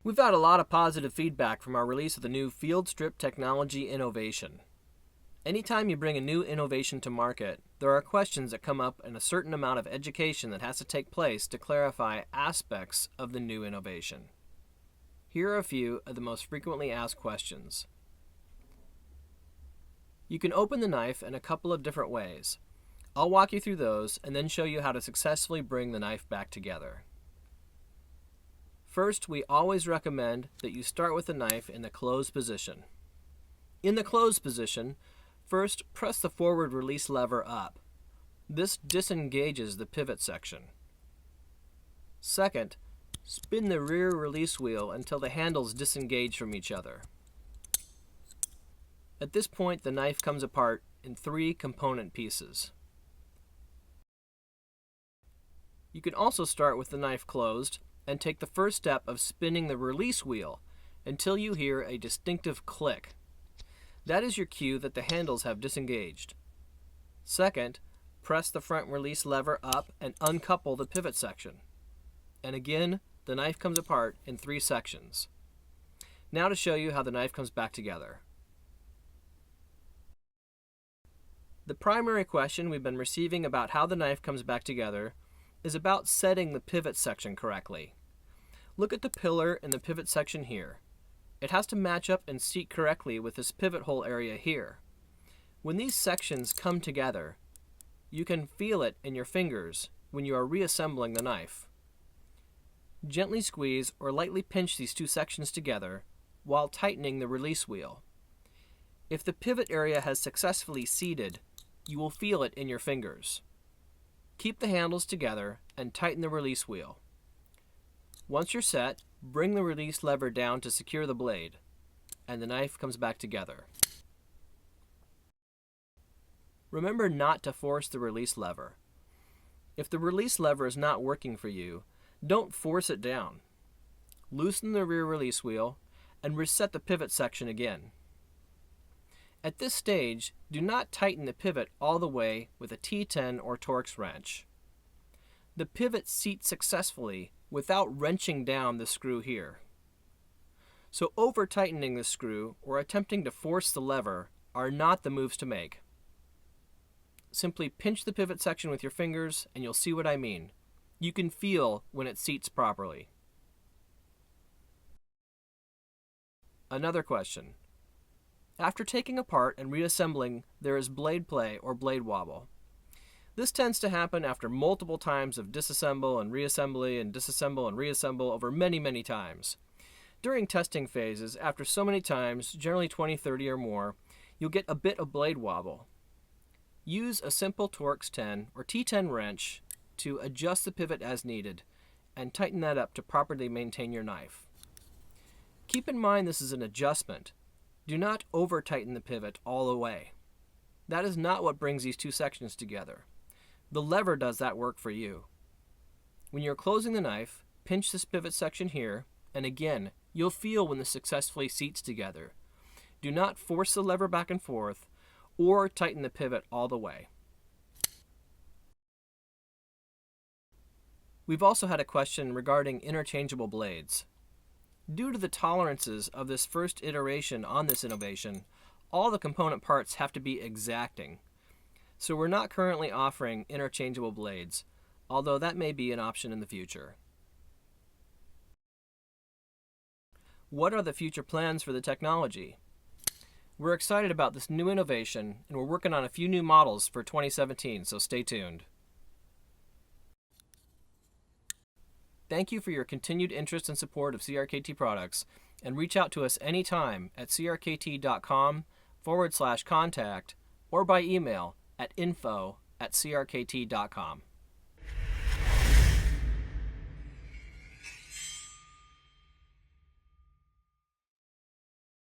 We've had a lot of positive feedback from our release of the new Field Strip Technology innovation. Anytime you bring a new innovation to market, there are questions that come up and a certain amount of education that has to take place to clarify aspects of the new innovation. Here are a few of the most frequently asked questions. You can open the knife in a couple of different ways. I'll walk you through those and then show you how to successfully bring the knife back together. First, we always recommend that you start with the knife in the closed position. In the closed position, first press the forward release lever up. This disengages the pivot section. Second, spin the rear release wheel until the handles disengage from each other. At this point, the knife comes apart in 3 component pieces. You can also start with the knife closed and take the first step of spinning the release wheel until you hear a distinctive click. That is your cue that the handles have disengaged. Second, press the front release lever up and uncouple the pivot section. And again, the knife comes apart in 3 sections. Now to show you how the knife comes back together. The primary question we've been receiving about how the knife comes back together is about setting the pivot section correctly. Look at the pillar in the pivot section here. It has to match up and seat correctly with this pivot hole area here. When these sections come together, you can feel it in your fingers when you are reassembling the knife. Gently squeeze or lightly pinch these 2 sections together while tightening the release wheel. If the pivot area has successfully seated, you will feel it in your fingers. Keep the handles together and tighten the release wheel. Once you're set, bring the release lever down to secure the blade, and the knife comes back together. Remember not to force the release lever. If the release lever is not working for you, don't force it down. Loosen the rear release wheel and reset the pivot section again. At this stage, do not tighten the pivot all the way with a T10 or Torx wrench. The pivot seats successfully without wrenching down the screw here. So over-tightening the screw or attempting to force the lever are not the moves to make. Simply pinch the pivot section with your fingers and you'll see what I mean. You can feel when it seats properly. Another question. After taking apart and reassembling, there is blade play or blade wobble. This tends to happen after multiple times of disassemble and reassembly and disassemble and reassemble over many times. During testing phases, after so many times, generally 20, 30 or more, you'll get a bit of blade wobble. Use a simple Torx 10 or T10 wrench to adjust the pivot as needed and tighten that up to properly maintain your knife. Keep in mind this is an adjustment. Do not over-tighten the pivot all the way. That is not what brings these 2 sections together. The lever does that work for you. When you're closing the knife, pinch this pivot section here, and again, you'll feel when this successfully seats together. Do not force the lever back and forth or tighten the pivot all the way. We've also had a question regarding interchangeable blades. Due to the tolerances of this first iteration on this innovation, all the component parts have to be exacting. So we're not currently offering interchangeable blades, although that may be an option in the future. What are the future plans for the technology? We're excited about this new innovation, and we're working on a few new models for 2017, so stay tuned. Thank you for your continued interest and support of CRKT products, and reach out to us anytime at crkt.com/contact or by email at info@crkt.com.